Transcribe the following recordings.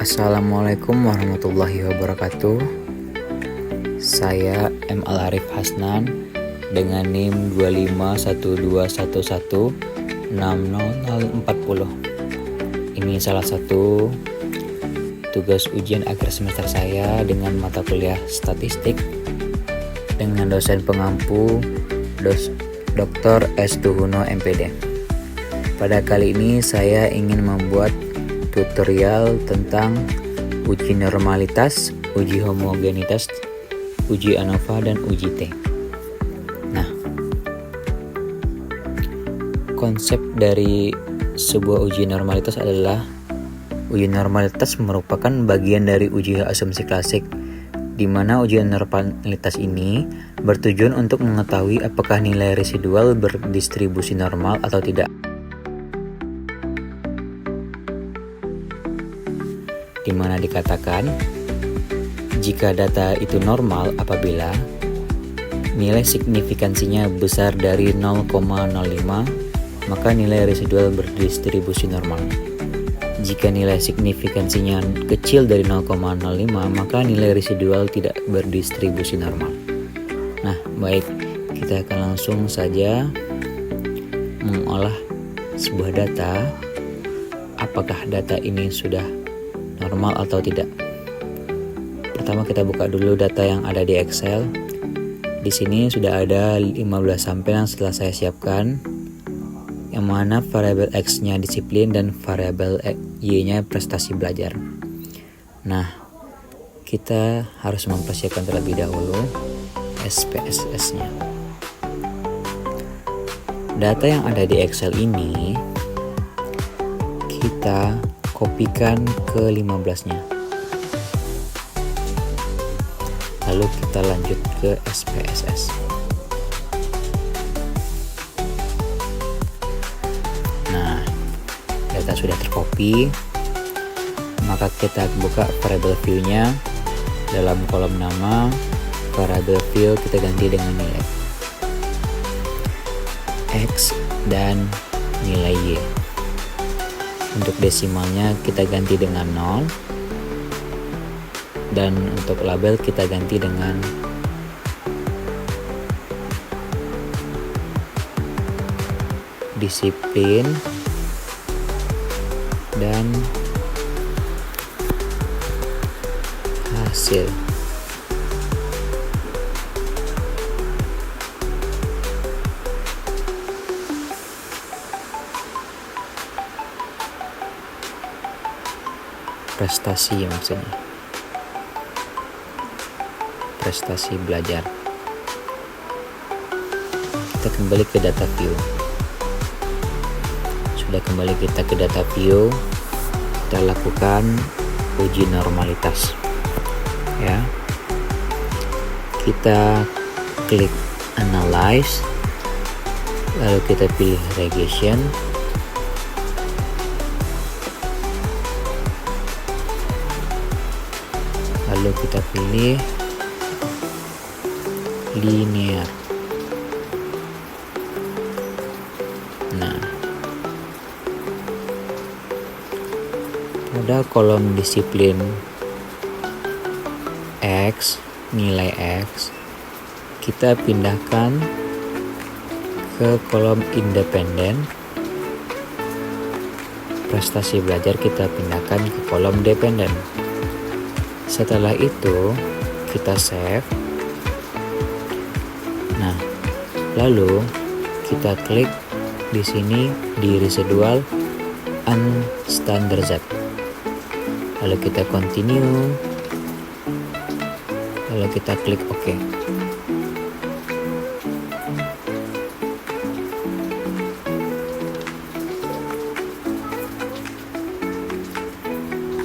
Assalamualaikum warahmatullahi wabarakatuh. Saya M. Al-Arif Hasnan dengan NIM 25121160040. Ini salah satu tugas ujian akhir semester saya dengan mata kuliah statistik dengan dosen pengampu Dr. S. Tuhuno MPD. Pada kali ini saya ingin membuat tutorial tentang uji normalitas, uji homogenitas, uji ANOVA, dan uji T. Nah, konsep dari sebuah uji normalitas adalah uji normalitas merupakan bagian dari uji asumsi klasik, di mana uji normalitas ini bertujuan untuk mengetahui apakah nilai residual berdistribusi normal atau tidak. Di mana dikatakan jika data itu normal apabila nilai signifikansinya besar dari 0,05 maka nilai residual berdistribusi normal. Jika nilai signifikansinya kecil dari 0,05 maka nilai residual tidak berdistribusi normal. Nah, baik, kita akan langsung saja mengolah sebuah data. Apakah data ini sudah normal atau tidak? Pertama kita buka dulu data yang ada di Excel. Di sini sudah ada 15 sampel yang setelah saya siapkan, yang mana variabel X-nya disiplin dan variabel Y-nya prestasi belajar. Nah, kita harus mempersiapkan terlebih dahulu SPSS-nya. Data yang ada di Excel ini kita kopikan ke 15-nya. Lalu kita lanjut ke SPSS. Nah, data sudah tercopy. Maka kita buka variable view-nya. Dalam kolom nama, variable view kita ganti dengan nilai X dan nilai Y. Untuk desimalnya kita ganti dengan 0, dan untuk label kita ganti dengan disiplin dan hasil. Prestasi maksudnya, prestasi belajar. Kita kembali ke data view. Sudah kembali kita ke data view, kita lakukan uji normalitas ya. Kita klik analyze, lalu kita pilih regression. Lalu kita pilih linear. Nah, pada kolom disiplin X, nilai X, kita pindahkan ke kolom independen. Prestasi belajar kita pindahkan ke kolom dependen. Setelah itu kita save. Nah, lalu kita klik di sini di residual unstandardized. Lalu kita continue. Lalu kita klik OK.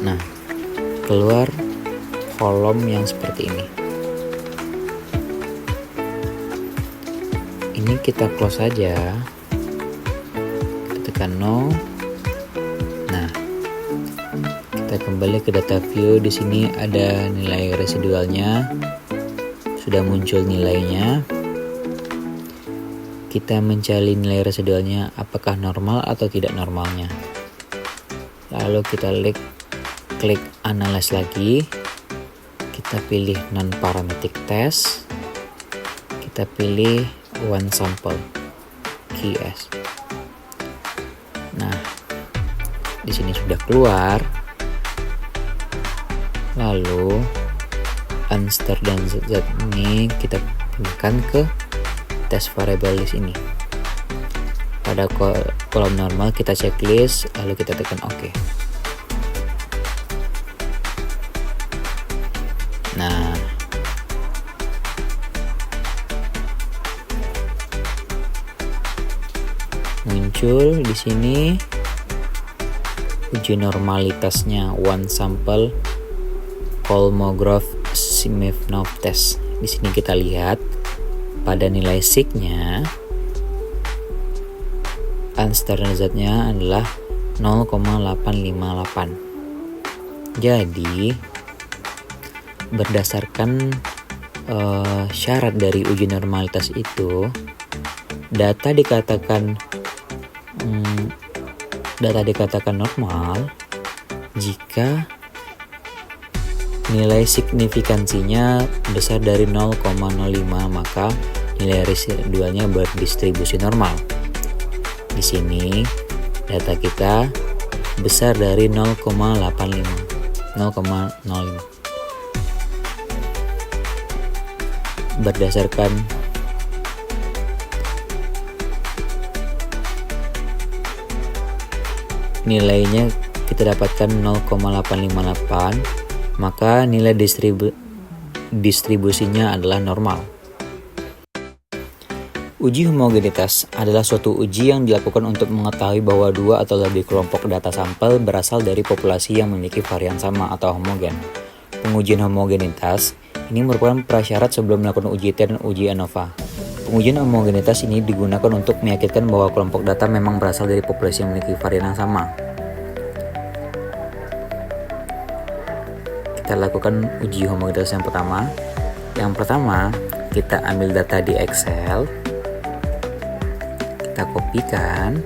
Nah, keluar kolom yang seperti ini. Ini kita close saja. Kita tekan no. Nah, kita kembali ke data view. Di sini ada nilai residualnya. Sudah muncul nilainya. Kita mencari nilai residualnya apakah normal atau tidak normalnya. Lalu kita klik klik analyze lagi, kita pilih non-parametric test, kita pilih one sample QS. Nah, di sini sudah keluar. Lalu unster dan z ini kita pindahkan ke test variable list ini. Pada kolom normal kita checklist, lalu kita tekan OK. Nah, muncul di sini uji normalitasnya one sample Kolmogorov-Smirnov test. Di sini kita lihat pada nilai sig-nya unster dan z-nya adalah 0,858. Jadi berdasarkan syarat dari uji normalitas itu, data dikatakan normal jika nilai signifikansinya besar dari 0,05, maka nilai residualnya berdistribusi normal. Di sini data kita besar dari 0,05. Berdasarkan nilainya kita dapatkan 0,858, maka nilai distribusinya adalah normal. Uji homogenitas adalah suatu uji yang dilakukan untuk mengetahui bahwa dua atau lebih kelompok data sampel berasal dari populasi yang memiliki varian sama atau homogen. Pengujian homogenitas ini merupakan prasyarat sebelum melakukan uji T dan uji ANOVA. Pengujian homogenitas ini digunakan untuk meyakinkan bahwa kelompok data memang berasal dari populasi yang memiliki varian yang sama. Kita lakukan uji homogenitas yang pertama. Yang pertama, kita ambil data di Excel, kita kopikan,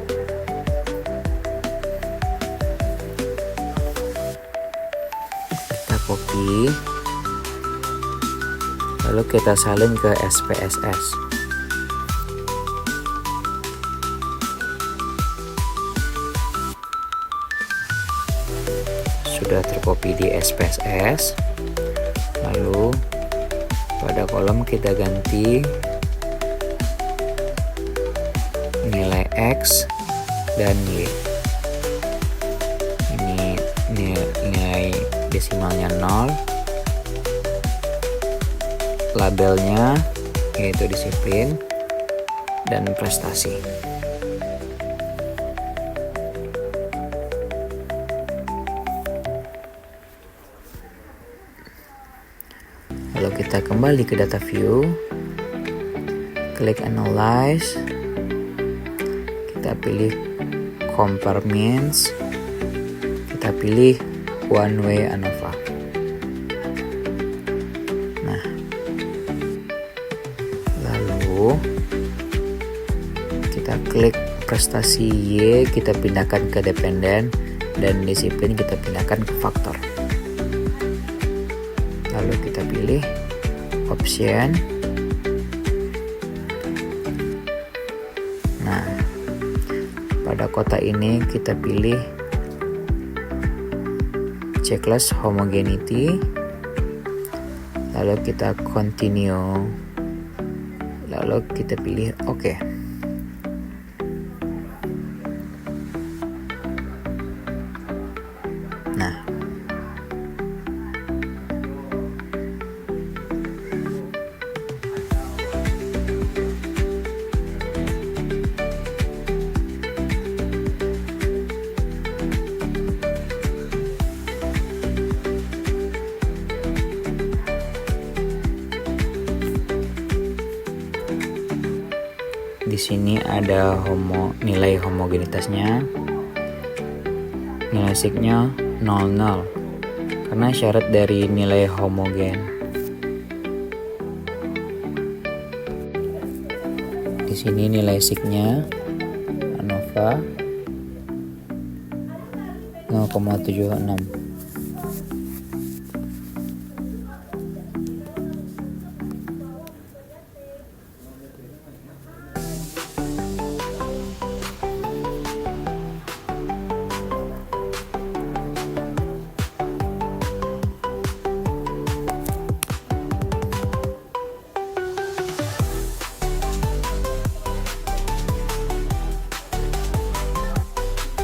kita copy, lalu kita salin ke SPSS. Sudah tercopy di SPSS, lalu pada kolom kita ganti nilai X dan Y. Ini nilai desimalnya 0, labelnya yaitu disiplin dan prestasi. Lalu kita kembali ke data view, klik analyze, kita pilih compare means, kita pilih one way ANOVA. Nah, lalu kita klik prestasi Y, kita pindahkan ke dependen, dan disiplin kita pindahkan ke faktor. Lalu kita pilih option. Nah, pada kotak ini kita pilih checklist homogeneity, lalu kita continue, lalu kita pilih OK. Nah, di sini ada nilai homogenitasnya, nilai sig-nya 00 karena syarat dari nilai homogen. Di sini nilai sig-nya ANOVA 0,76.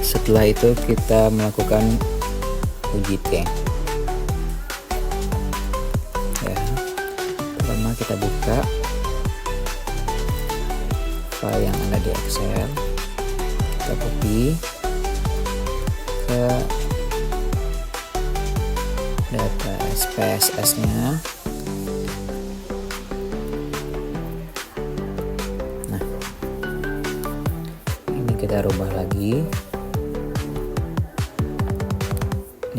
Setelah itu kita melakukan uji T. Ya, pertama kita buka file yang ada di Excel, kita copy ke data SPSS-nya. Nah, ini kita rubah lagi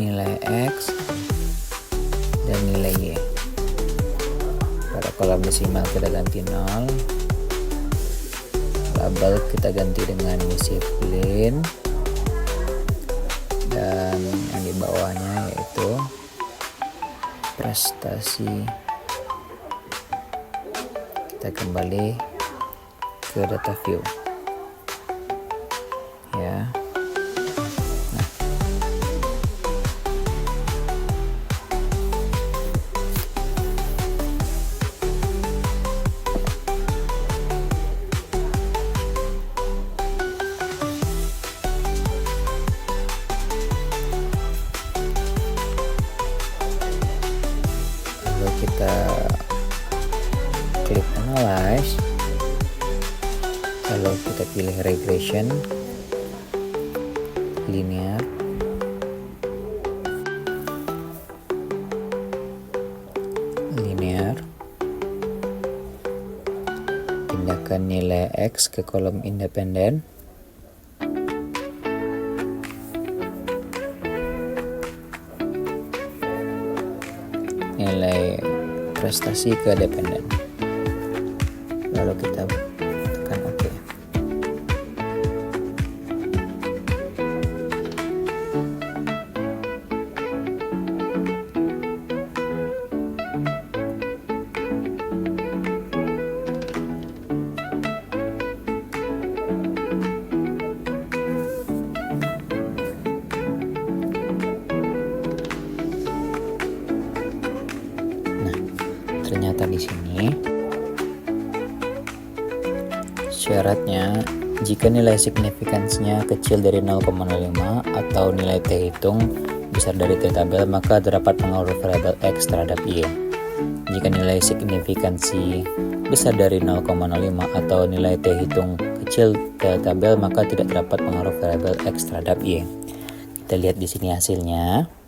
nilai X dan nilai Y. Pada kolom desimal kita ganti 0, label kita ganti dengan disiplin, dan yang di bawahnya yaitu prestasi. Kita kembali ke data view ya. Kita klik analyze, lalu kita pilih regression, linear, pindahkan nilai X ke kolom independen, nilai prestasi ke dependen, lalu kita tekan OK. Ternyata di sini syaratnya jika nilai signifikansinya kecil dari 0,05 atau nilai T hitung besar dari T tabel, maka terdapat pengaruh variabel X terhadap Y. Jika nilai signifikansi besar dari 0,05 atau nilai T hitung kecil T tabel, maka tidak terdapat pengaruh variabel X terhadap Y. Kita lihat di sini hasilnya.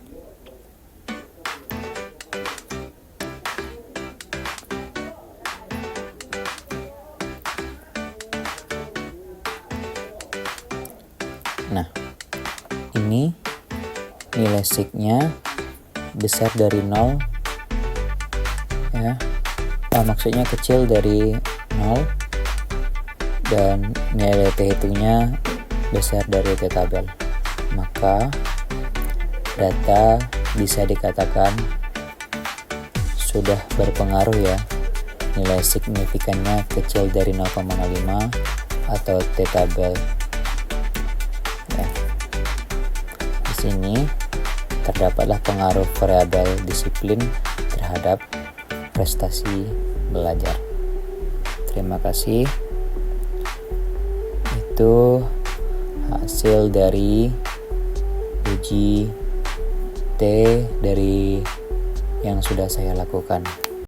Nah, ini nilai sig-nya besar dari 0 ya. Maksudnya kecil dari 0, dan nilai T hitungnya besar dari T tabel. Maka data bisa dikatakan sudah berpengaruh ya. Nilai signifikannya kecil dari 0,05 atau T tabel. Ya. Di sini terdapatlah pengaruh variabel disiplin terhadap prestasi belajar. Terima kasih. Itu hasil dari uji T dari yang sudah saya lakukan.